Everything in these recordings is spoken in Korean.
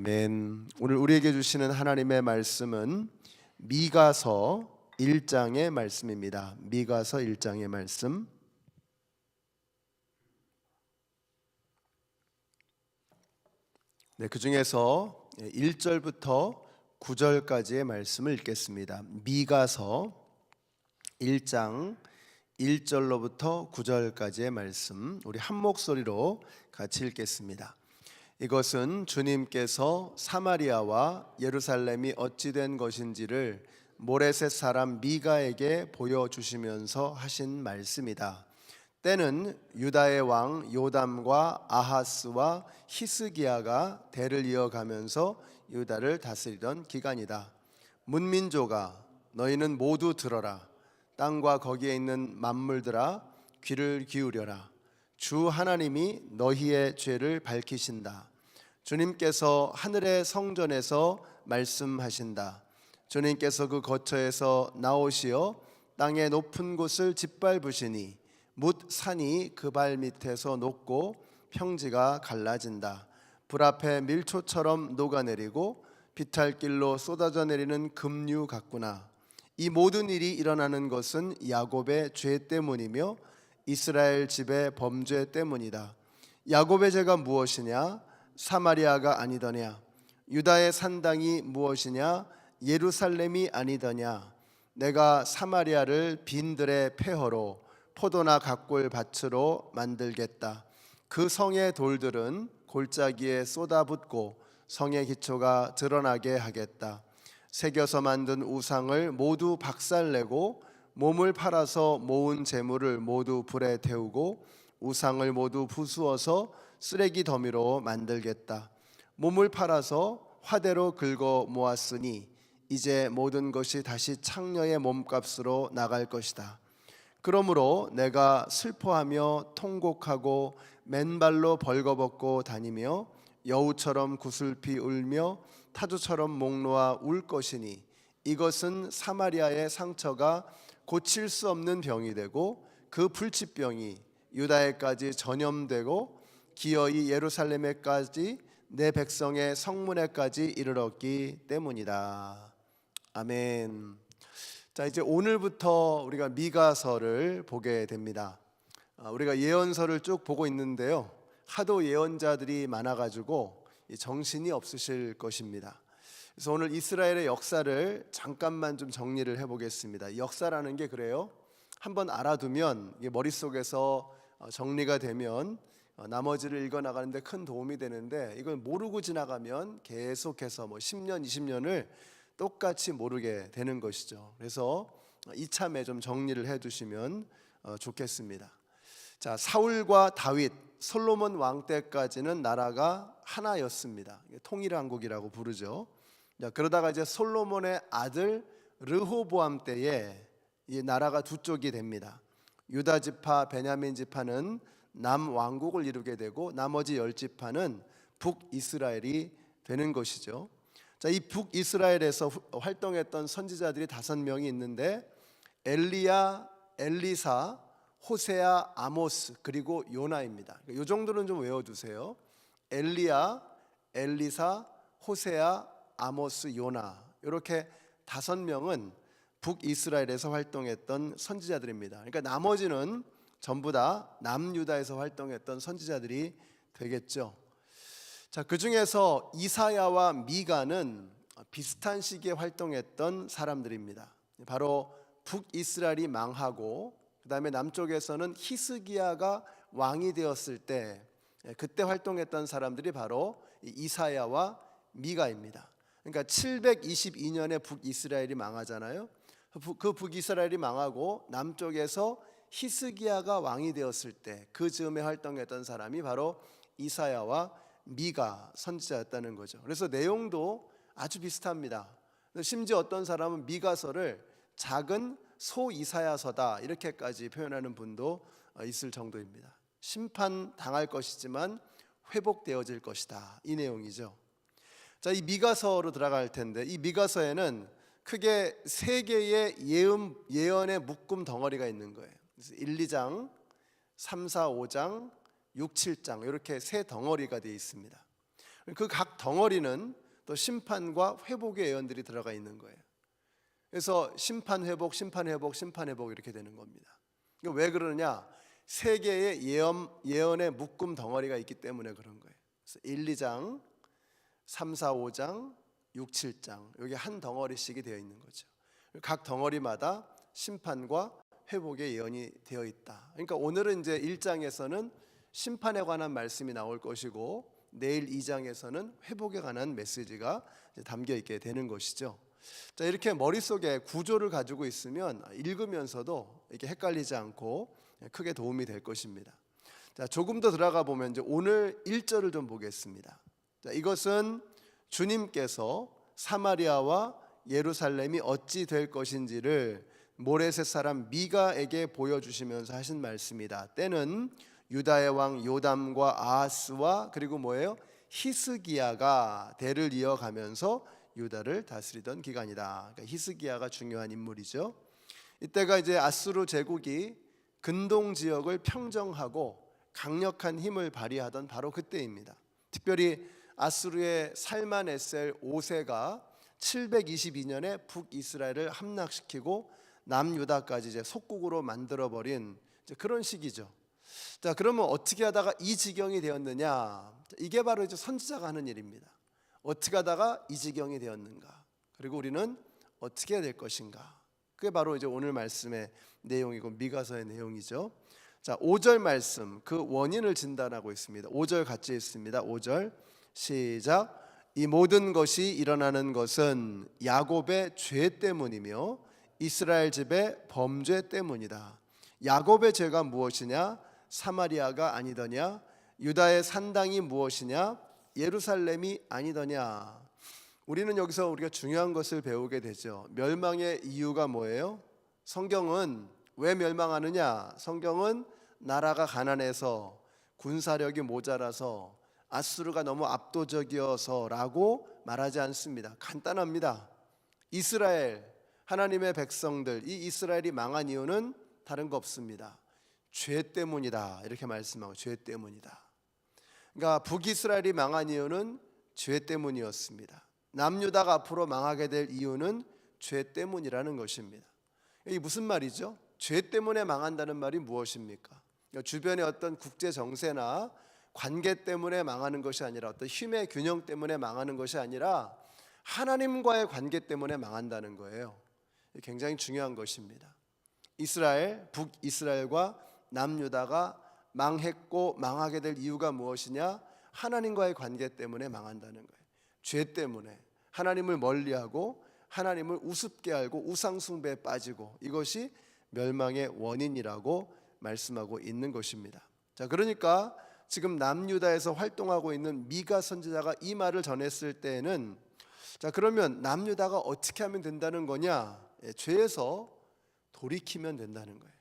아멘. 오늘 우리에게 주시는 하나님의 말씀은 미가서 1장의 말씀입니다. 미가서 1장의 말씀. 그 중에서 1절부터 9절까지의 말씀을 읽겠습니다. 미가서 1장 1절로부터 9절까지의 말씀, 우리 한 목소리로 같이 읽겠습니다. 이것은 주님께서 사마리아와 예루살렘이 어찌 된 것인지를 모레셋 사람 미가에게 보여주시면서 하신 말씀이다. 때는 유다의 왕 요담과 아하스와 히스기야가 대를 이어가면서 유다를 다스리던 기간이다. 문민조가 너희는 모두 들어라. 땅과 거기에 있는 만물들아 귀를 기울여라. 주 하나님이 너희의 죄를 밝히신다. 주님께서 하늘의 성전에서 말씀하신다. 주님께서 그 거처에서 나오시어 땅의 높은 곳을 짓밟으시니 뭇 산이 그 발 밑에서 녹고 평지가 갈라진다. 불 앞에 밀초처럼 녹아내리고 비탈길로 쏟아져 내리는 급류 같구나. 이 모든 일이 일어나는 것은 야곱의 죄 때문이며 이스라엘 집의 범죄 때문이다. 야곱의 죄가 무엇이냐? 사마리아가 아니더냐? 유다의 산당이 무엇이냐? 예루살렘이 아니더냐? 내가 사마리아를 빈들의 폐허로 포도나 각골 밭으로 만들겠다. 그 성의 돌들은 골짜기에 쏟아붓고 성의 기초가 드러나게 하겠다. 새겨서 만든 우상을 모두 박살내고 몸을 팔아서 모은 재물을 모두 불에 태우고 우상을 모두 부수어서 쓰레기 더미로 만들겠다. 몸을 팔아서 화대로 긁어 모았으니 이제 모든 것이 다시 창녀의 몸값으로 나갈 것이다. 그러므로 내가 슬퍼하며 통곡하고 맨발로 벌거벗고 다니며 여우처럼 구슬피 울며 타조처럼 목 놓아 울 것이니 이것은 사마리아의 상처가 고칠 수 없는 병이 되고 그 불치병이 유다에까지 전염되고 기어이 예루살렘에까지 내 백성의 성문에까지 이르렀기 때문이다. 아멘. 자, 이제 오늘부터 우리가 미가서를 보게 됩니다. 우리가 예언서를 쭉 보고 있는데요, 하도 예언자들이 많아가지고 정신이 없으실 것입니다. 그래서 오늘 이스라엘의 역사를 잠깐만 좀 정리를 해보겠습니다. 역사라는 게 그래요, 한번 알아두면 머릿속에서 정리가 되면 나머지를 읽어나가는데 큰 도움이 되는데, 이걸 모르고 지나가면 계속해서 10년, 20년을 똑같이 모르게 되는 것이죠. 그래서 이참에 좀 정리를 해두시면 좋겠습니다. 자, 사울과 다윗, 솔로몬 왕 때까지는 나라가 하나였습니다. 통일왕국이라고 부르죠. 그러다가 이제 솔로몬의 아들 르호보암 때에 이 나라가 두 쪽이 됩니다. 유다 지파, 베냐민 지파는 남왕국을 이루게 되고 나머지 10지파는 북이스라엘이 되는 것이죠. 자, 이 북이스라엘에서 활동했던 선지자들이 5명이 있는데 엘리야, 엘리사, 호세아, 아모스, 그리고 요나입니다. 이 정도는 좀 외워두세요. 엘리야, 엘리사, 호세아, 아모스, 요나, 이렇게 5명은 북이스라엘에서 활동했던 선지자들입니다. 그러니까 나머지는 전부 다 남유다에서 활동했던 선지자들이 되겠죠. 자, 그 중에서 이사야와 미가는 비슷한 시기에 활동했던 사람들입니다. 바로 북이스라엘이 망하고 그 다음에 남쪽에서는 히스기야가 왕이 되었을 때, 그때 활동했던 사람들이 바로 이사야와 미가입니다. 그러니까 722년에 북이스라엘이 망하잖아요. 그 북이스라엘이 망하고 남쪽에서 히스기야가 왕이 되었을 때 그 즈음에 활동했던 사람이 바로 이사야와 미가 선지자였다는 거죠. 그래서 내용도 아주 비슷합니다. 심지어 어떤 사람은 미가서를 작은 소 이사야서다 이렇게까지 표현하는 분도 있을 정도입니다. 심판 당할 것이지만 회복되어질 것이다, 이 내용이죠. 자, 이 미가서로 들어갈 텐데, 이 미가서에는 크게 3개의 예언의 묶음 덩어리가 있는 거예요. 그래서 1, 2장, 3, 4, 5장, 6, 7장 이렇게 3 덩어리가 되어 있습니다. 그 각 덩어리는 또 심판과 회복의 예언들이 들어가 있는 거예요. 그래서 심판 회복, 심판 회복, 심판 회복 이렇게 되는 겁니다. 왜 그러느냐? 세 개의 예언의 묶음 덩어리가 있기 때문에 그런 거예요. 그래서 1, 2장, 3, 4, 5장, 6, 7장 여기 한 덩어리씩이 되어 있는 거죠. 각 덩어리마다 심판과 회복의 예언이 되어 있다. 그러니까 오늘은 이제 1장에서는 심판에 관한 말씀이 나올 것이고 내일 2장에서는 회복에 관한 메시지가 담겨 있게 되는 것이죠. 자, 이렇게 머릿속에 구조를 가지고 있으면 읽으면서도 이렇게 헷갈리지 않고 크게 도움이 될 것입니다. 자, 조금 더 들어가 보면 이제 오늘 1절을 좀 보겠습니다. 자, 이것은 주님께서 사마리아와 예루살렘이 어찌 될 것인지를 모레셋 사람 미가에게 보여주시면서 하신 말씀이다. 때는 유다의 왕 요담과 아하스와 그리고 뭐예요? 히스기야가 대를 이어가면서 유다를 다스리던 기간이다. 그러니까 히스기야가 중요한 인물이죠. 이때가 이제 아수르 제국이 근동 지역을 평정하고 강력한 힘을 발휘하던 바로 그때입니다. 특별히 아수르의 살만에셀 5세가 722년에 북이스라엘을 함락시키고 남유다까지 이제 속국으로 만들어 버린 그런 시기죠. 자, 그러면 어떻게 하다가 이 지경이 되었느냐? 이게 바로 이제 선지자가 하는 일입니다. 어떻게 하다가 이 지경이 되었는가? 그리고 우리는 어떻게 해야 될 것인가? 그게 바로 이제 오늘 말씀의 내용이고 미가서의 내용이죠. 자, 5절 말씀 그 원인을 진단하고 있습니다. 5절 같이 있습니다. 5절 시작. 이 모든 것이 일어나는 것은 야곱의 죄 때문이며 이스라엘 집의 범죄 때문이다. 야곱의 죄가 무엇이냐? 사마리아가 아니더냐? 유다의 산당이 무엇이냐? 예루살렘이 아니더냐? 우리는 여기서 우리가 중요한 것을 배우게 되죠. 멸망의 이유가 뭐예요? 성경은 왜 멸망하느냐? 성경은 나라가 가난해서 군사력이 모자라서 아수르가 너무 압도적이어서라고 말하지 않습니다. 간단합니다. 이스라엘 하나님의 백성들 이 이스라엘이 망한 이유는 다른 거 없습니다. 죄 때문이다 이렇게 말씀하고 죄 때문이다. 그러니까 북이스라엘이 망한 이유는 죄 때문이었습니다. 남유다가 앞으로 망하게 될 이유는 죄 때문이라는 것입니다. 이게 무슨 말이죠? 죄 때문에 망한다는 말이 무엇입니까? 그러니까 주변의 어떤 국제 정세나 관계 때문에 망하는 것이 아니라 어떤 힘의 균형 때문에 망하는 것이 아니라 하나님과의 관계 때문에 망한다는 거예요. 굉장히 중요한 것입니다. 이스라엘, 북이스라엘과 남유다가 망했고 망하게 될 이유가 무엇이냐? 하나님과의 관계 때문에 망한다는 거예요. 죄 때문에 하나님을 멀리하고 하나님을 우습게 알고 우상 숭배에 빠지고 이것이 멸망의 원인이라고 말씀하고 있는 것입니다. 자, 그러니까 지금 남유다에서 활동하고 있는 미가 선지자가 이 말을 전했을 때에는 자, 그러면 남유다가 어떻게 하면 된다는 거냐? 죄에서 돌이키면 된다는 거예요.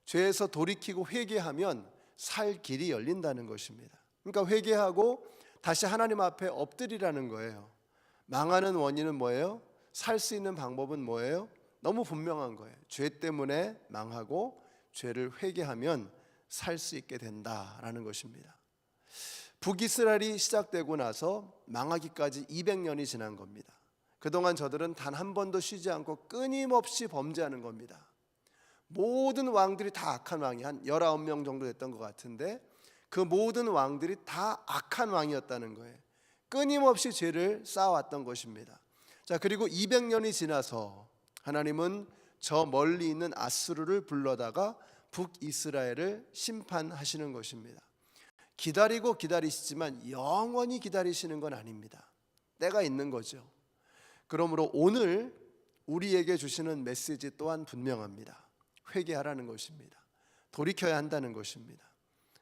죄에서 돌이키고 회개하면 살 길이 열린다는 것입니다. 그러니까 회개하고 다시 하나님 앞에 엎드리라는 거예요. 망하는 원인은 뭐예요? 살 수 있는 방법은 뭐예요? 너무 분명한 거예요. 죄 때문에 망하고 죄를 회개하면 살 수 있게 된다라는 것입니다. 북이스라엘이 시작되고 나서 망하기까지 200년이 지난 겁니다. 그동안 저들은 단 한 번도 쉬지 않고 끊임없이 범죄하는 겁니다. 모든 왕들이 다 악한 왕이 한 19명 정도 됐던 것 같은데 그 모든 왕들이 다 악한 왕이었다는 거예요. 끊임없이 죄를 쌓아왔던 것입니다. 자, 그리고 200년이 지나서 하나님은 저 멀리 있는 아수르를 불러다가 북이스라엘을 심판하시는 것입니다. 기다리고 기다리시지만 영원히 기다리시는 건 아닙니다. 때가 있는 거죠. 그러므로 오늘 우리에게 주시는 메시지 또한 분명합니다. 회개하라는 것입니다. 돌이켜야 한다는 것입니다.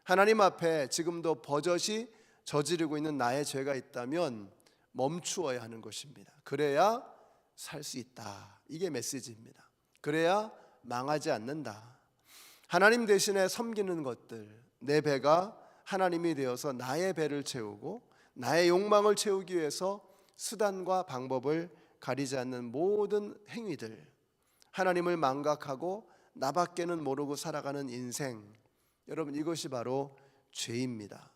하나님 앞에 지금도 버젓이 저지르고 있는 나의 죄가 있다면 멈추어야 하는 것입니다. 그래야 살 수 있다. 이게 메시지입니다. 그래야 망하지 않는다. 하나님 대신에 섬기는 것들, 내 배가 하나님이 되어서 나의 배를 채우고 나의 욕망을 채우기 위해서 수단과 방법을 가리지 않는 모든 행위들, 하나님을 망각하고 나밖에는 모르고 살아가는 인생, 여러분 이것이 바로 죄입니다.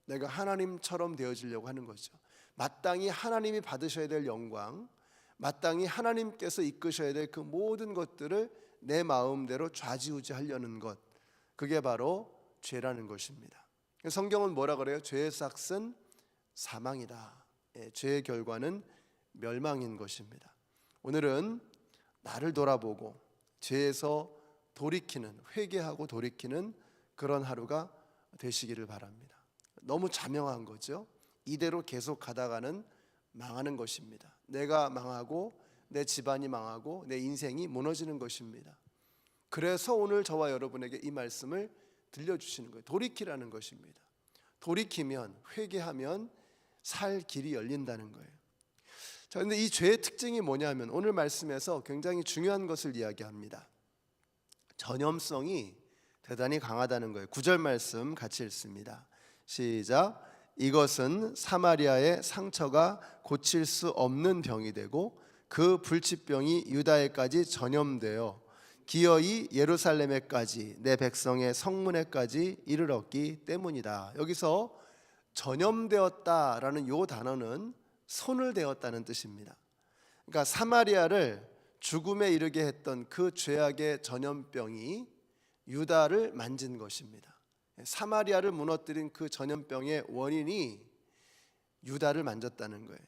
내가 하나님처럼 되어지려고 하는 거죠. 마땅히 하나님이 받으셔야 될 영광, 마땅히 하나님께서 이끄셔야 될 그 모든 것들을 내 마음대로 좌지우지하려는 것, 그게 바로 죄라는 것입니다. 성경은 뭐라 그래요? 죄의 삭은 사망이다. 죄의 결과는 멸망인 것입니다. 오늘은 나를 돌아보고 죄에서 돌이키는, 회개하고 돌이키는 그런 하루가 되시기를 바랍니다. 너무 자명한 거죠. 이대로 계속 가다가는 망하는 것입니다. 내가 망하고 내 집안이 망하고 내 인생이 무너지는 것입니다. 그래서 오늘 저와 여러분에게 이 말씀을 들려주시는 거예요. 돌이키라는 것입니다. 돌이키면, 회개하면 살 길이 열린다는 거예요. 자, 근데 이 죄의 특징이 뭐냐면 오늘 말씀에서 굉장히 중요한 것을 이야기합니다. 전염성이 대단히 강하다는 거예요. 9절 말씀 같이 읽습니다. 시작. 이것은 사마리아의 상처가 고칠 수 없는 병이 되고 그 불치병이 유다에까지 전염되어 기어이 예루살렘에까지 내 백성의 성문에까지 이르렀기 때문이다. 여기서 전염되었다라는 요 단어는 손을 대었다는 뜻입니다. 그러니까 사마리아를 죽음에 이르게 했던 그 죄악의 전염병이 유다를 만진 것입니다. 사마리아를 무너뜨린 그 전염병의 원인이 유다를 만졌다는 거예요.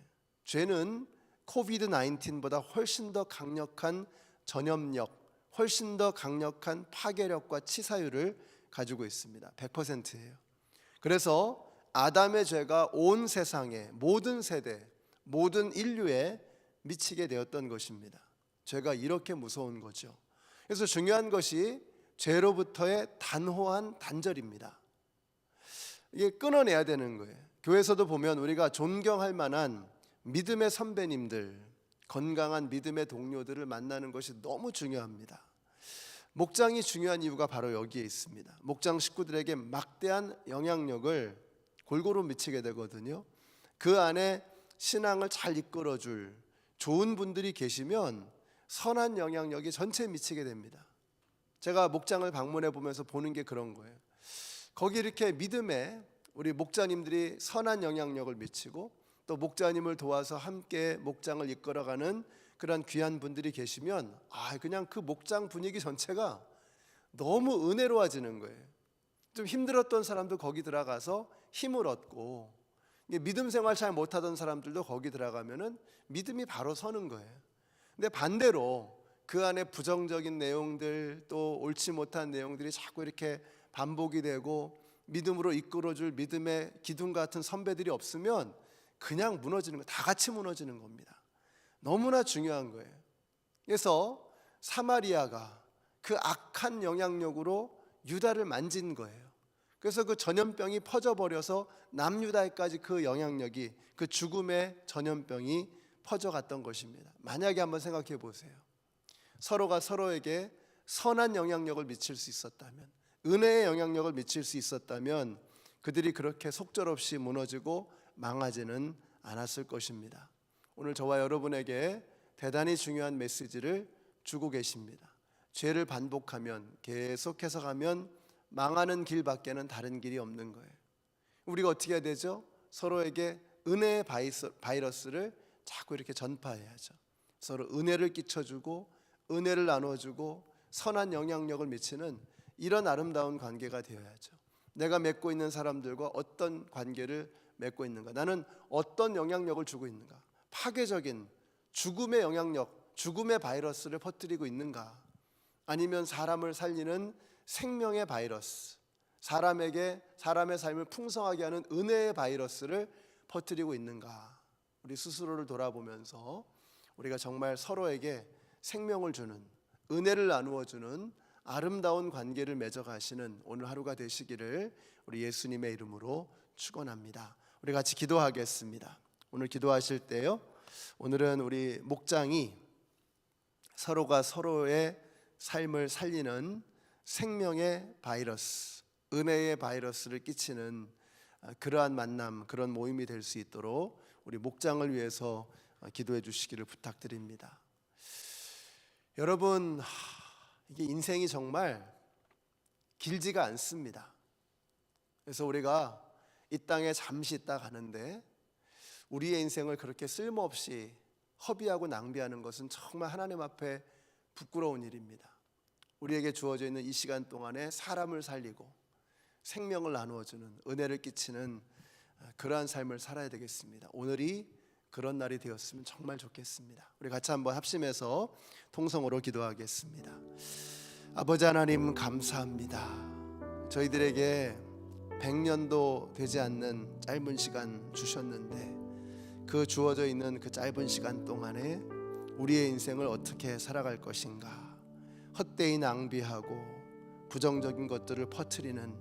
죄는 코비드 19보다 훨씬 더 강력한 전염력, 훨씬 더 강력한 파괴력과 치사율을 가지고 있습니다. 100%예요. 그래서 아담의 죄가 온 세상에, 모든 세대, 모든 인류에 미치게 되었던 것입니다. 죄가 이렇게 무서운 거죠. 그래서 중요한 것이 죄로부터의 단호한 단절입니다. 이게 끊어내야 되는 거예요. 교회에서도 보면 우리가 존경할 만한 믿음의 선배님들, 건강한 믿음의 동료들을 만나는 것이 너무 중요합니다. 목장이 중요한 이유가 바로 여기에 있습니다. 목장 식구들에게 막대한 영향력을 골고루 미치게 되거든요. 그 안에 신앙을 잘 이끌어줄 좋은 분들이 계시면 선한 영향력이 전체에 미치게 됩니다. 제가 목장을 방문해 보면서 보는 게 그런 거예요. 거기 이렇게 믿음에 우리 목자님들이 선한 영향력을 미치고 또 목자님을 도와서 함께 목장을 이끌어가는 그런 귀한 분들이 계시면 그냥 그 목장 분위기 전체가 너무 은혜로워지는 거예요. 좀 힘들었던 사람도 거기 들어가서 힘을 얻고, 믿음 생활 잘 못하던 사람들도 거기 들어가면은 믿음이 바로 서는 거예요. 근데 반대로 그 안에 부정적인 내용들, 또 옳지 못한 내용들이 자꾸 이렇게 반복이 되고 믿음으로 이끌어줄 믿음의 기둥 같은 선배들이 없으면 그냥 무너지는 거예요. 다 같이 무너지는 겁니다. 너무나 중요한 거예요. 그래서 사마리아가 그 악한 영향력으로 유다를 만진 거예요. 그래서 그 전염병이 퍼져버려서 남유다에까지 그 영향력이, 그 죽음의 전염병이 퍼져갔던 것입니다. 만약에 한번 생각해 보세요. 서로가 서로에게 선한 영향력을 미칠 수 있었다면, 은혜의 영향력을 미칠 수 있었다면 그들이 그렇게 속절없이 무너지고 망하지는 않았을 것입니다. 오늘 저와 여러분에게 대단히 중요한 메시지를 주고 계십니다. 죄를 반복하면, 계속해서 가면 망하는 길밖에는 다른 길이 없는 거예요. 우리가 어떻게 해야 되죠? 서로에게 은혜의 바이러스를 자꾸 이렇게 전파해야죠. 서로 은혜를 끼쳐주고 은혜를 나눠주고 선한 영향력을 미치는 이런 아름다운 관계가 되어야죠. 내가 맺고 있는 사람들과 어떤 관계를 맺고 있는가, 나는 어떤 영향력을 주고 있는가, 파괴적인 죽음의 영향력, 죽음의 바이러스를 퍼뜨리고 있는가, 아니면 사람을 살리는 생명의 바이러스, 사람의 삶을 풍성하게 하는 은혜의 바이러스를 퍼뜨리고 있는가. 우리 스스로를 돌아보면서 우리가 정말 서로에게 생명을 주는, 은혜를 나누어 주는 아름다운 관계를 맺어가시는 오늘 하루가 되시기를 우리 예수님의 이름으로 축원합니다. 우리 같이 기도하겠습니다. 오늘 기도하실 때요, 오늘은 우리 목장이 서로가 서로의 삶을 살리는 생명의 바이러스, 은혜의 바이러스를 끼치는 그러한 만남, 그런 모임이 될 수 있도록 우리 목장을 위해서 기도해 주시기를 부탁드립니다. 여러분, 이게 인생이 정말 길지가 않습니다. 그래서 우리가 이 땅에 잠시 있다 가는데 우리의 인생을 그렇게 쓸모없이 허비하고 낭비하는 것은 정말 하나님 앞에 부끄러운 일입니다. 우리에게 주어져 있는 이 시간 동안에 사람을 살리고 생명을 나누어주는 은혜를 끼치는 그러한 삶을 살아야 되겠습니다. 오늘이 그런 날이 되었으면 정말 좋겠습니다. 우리 같이 한번 합심해서 통성으로 기도하겠습니다. 아버지 하나님 감사합니다. 저희들에게 100년도 되지 않는 짧은 시간 주셨는데 그 주어져 있는 그 짧은 시간 동안에 우리의 인생을 어떻게 살아갈 것인가, 헛되이 낭비하고 부정적인 것들을 퍼뜨리는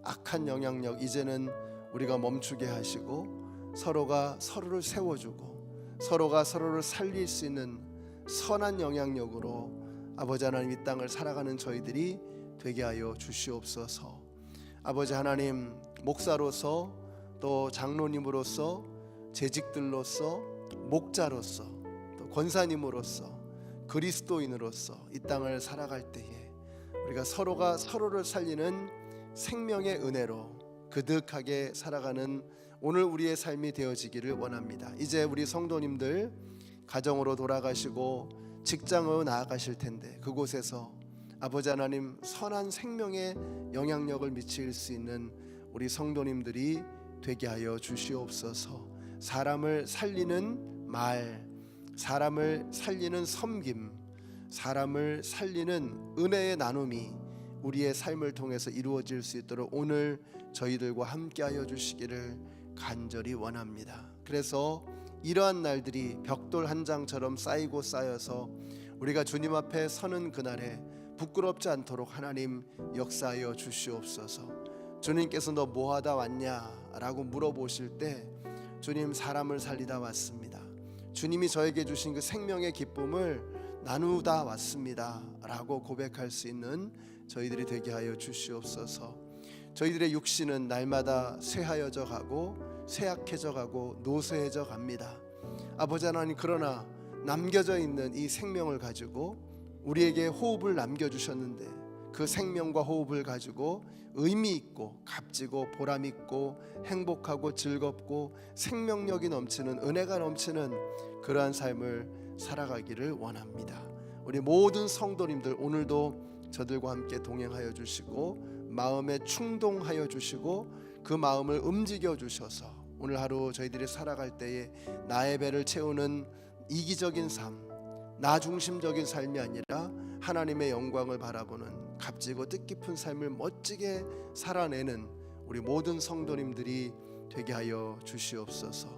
악한 영향력 이제는 우리가 멈추게 하시고 서로가 서로를 세워주고 서로가 서로를 살릴 수 있는 선한 영향력으로 아버지 하나님 이 땅을 살아가는 저희들이 되게 하여 주시옵소서. 아버지 하나님, 목사로서 또 장로님으로서 재직들로서 목자로서 또 권사님으로서 그리스도인으로서 이 땅을 살아갈 때에 우리가 서로가 서로를 살리는 생명의 은혜로 그득하게 살아가는 오늘 우리의 삶이 되어지기를 원합니다. 이제 우리 성도님들 가정으로 돌아가시고 직장으로 나아가실 텐데 그곳에서 아버지 하나님 선한 생명의 영향력을 미칠 수 있는 우리 성도님들이 되게 하여 주시옵소서. 사람을 살리는 말, 사람을 살리는 섬김, 사람을 살리는 은혜의 나눔이 우리의 삶을 통해서 이루어질 수 있도록 오늘 저희들과 함께하여 주시기를 간절히 원합니다. 그래서 이러한 날들이 벽돌 한 장처럼 쌓이고 쌓여서 우리가 주님 앞에 서는 그날에 부끄럽지 않도록 하나님 역사하여 주시옵소서. 주님께서 너 뭐하다 왔냐? 라고 물어보실 때 주님 사람을 살리다 왔습니다. 주님이 저에게 주신 그 생명의 기쁨을 나누다 왔습니다 라고 고백할 수 있는 저희들이 되게 하여 주시옵소서. 저희들의 육신은 날마다 쇠하여져 가고 쇠약해져 가고 노쇠해져 갑니다. 아버지 하나님, 그러나 남겨져 있는 이 생명을 가지고 우리에게 호흡을 남겨주셨는데 그 생명과 호흡을 가지고 의미 있고 값지고 보람 있고 행복하고 즐겁고 생명력이 넘치는 은혜가 넘치는 그러한 삶을 살아가기를 원합니다. 우리 모든 성도님들 오늘도 저들과 함께 동행하여 주시고 마음에 충동하여 주시고 그 마음을 움직여 주셔서 오늘 하루 저희들이 살아갈 때에 나의 배를 채우는 이기적인 삶, 나 중심적인 삶이 아니라 하나님의 영광을 바라보는 값지고 뜻깊은 삶을 멋지게 살아내는 우리 모든 성도님들이 되게 하여 주시옵소서.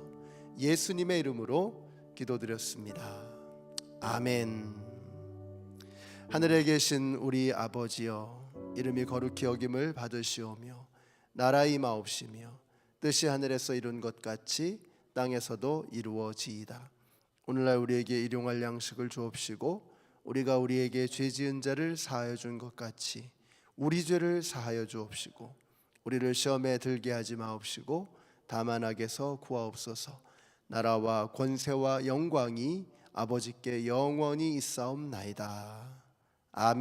예수님의 이름으로 기도드렸습니다. 아멘. 하늘에 계신 우리 아버지여, 이름이 거룩히 여김을 받으시오며 나라의 임하옵시며 뜻이 하늘에서 이룬 것 같이 땅에서도 이루어지이다. 오늘날 우리에게 일용할 양식을 주옵시고 우리가 우리에게 죄 지은 자를 사하여 준 것 같이 우리 죄를 사하여 주옵시고 우리를 시험에 들게 하지 마옵시고 다만 악에서 구하옵소서. 나라와 권세와 영광이 아버지께 영원히 있사옵나이다. 아멘.